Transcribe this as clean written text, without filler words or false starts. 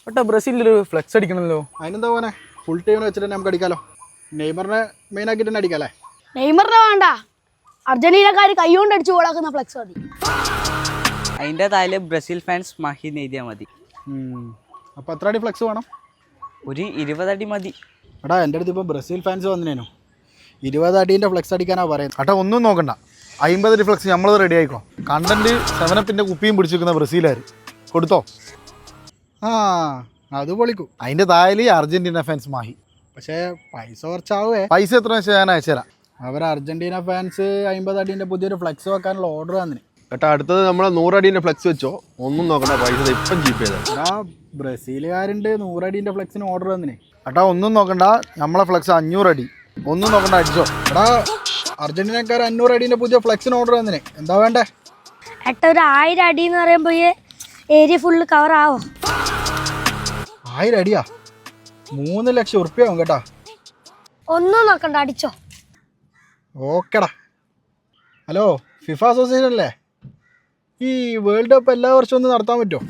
ഏട്ടാ ബ്രസീലിൽ ഒരു ഫ്ലെക്സ് അടിക്കണമല്ലോ. അതിനെന്താ പോനെ, ഫുൾ ടൈമിന് വെച്ചിട്ട് തന്നെ നമുക്ക് അടിക്കാമല്ലോ. നെയ്മറിനെ മെയിൻ ആക്കിയിട്ട് തന്നെ അടിക്കാം അല്ലേ? നെയ്മറിനെ വേണ്ട, അർജന്റീനക്കാർ കൈകൊണ്ട് അടിച്ചു ഗോളാക്കുന്ന ഫ്ലെക്സ് മതി. അതിൻ്റെ താഴെ ബ്രസീൽ ഫാൻസ് മഹി എഴുതിയാൽ മതി. അപ്പോൾ എത്ര അടി ഫ്ലെക്സ് വേണം? ഒരു 20 അടി മതി. എടാ എൻ്റെ അടുത്ത് ഇപ്പോൾ ബ്രസീൽ ഫാൻസ് വന്നിനേനു, 20 അടീൻ്റെ ഫ്ലെക്സ് അടിക്കാനാണ് പറയുന്നത്. ഏട്ടാ ഒന്നും നോക്കണ്ട, 50 അടി ഫ്ലെക്സ് നമ്മൾ റെഡി ആയിക്കോ. കണ്ടന്റ് 7-Upന്റെ കുപ്പിയും പിടിച്ചിരിക്കുന്ന ബ്രസീലുകാർ കൊടുത്തോ. ആ അത് പൊളിക്കും. അതിൻ്റെ താഴെ അർജന്റീന ഫാൻസ് മാഹി. പക്ഷേ പൈസ കുറച്ചാവേ. പൈസ എത്ര വെച്ചാൽ ഞാൻ അയച്ചുതരാം. അവർ അർജന്റീന ഫാൻസ് 50 അടീൻ്റെ പുതിയൊരു ഫ്ലെക്സ് വെക്കാനുള്ള ഓർഡർ തന്നിന്. ഏട്ടാ അടുത്തത് നമ്മളെ 100 അടീൻ്റെ ഫ്ലെക്സ് വെച്ചോ, ഒന്നും നോക്കണ്ട, പൈസ ഇപ്പം ജീപ്പ് ചെയ്താൽ. എടാ ബ്രസീലുകാരുണ്ട് 100 അടീൻ്റെ ഫ്ലെക്സിന് ഓർഡർ തന്നിന്. ഏട്ടാ ഒന്നും നോക്കണ്ട, നമ്മളെ ഫ്ലെക്സ് 500 അടി, ഒന്നും നോക്കണ്ട അടിച്ചോ. എടാ അർജന്റീനക്കാർ 500 അടീൻ്റെ പുതിയ ഫ്ലെക്സിന് ഓർഡർ തന്നിന്. എന്താ വേണ്ടേ? ഏട്ടാ ഒരു 1000 അടി എന്ന് പറയുമ്പോൾ ഏരിയ ഫുള്ള് കവർ ആവോ? 1000 അടിയാ? 3 ലക്ഷം ഉറുപ്പ്യാവും കേട്ടാ. ഒന്നും നോക്കണ്ട, അടിച്ചോ. ഓക്കെടാ. ഹലോ, ഫിഫ അസോസിയേഷൻ അല്ലേ? ഈ വേൾഡ് കപ്പ് എല്ലാ വർഷവും ഒന്ന് നടത്താൻ പറ്റുമോ?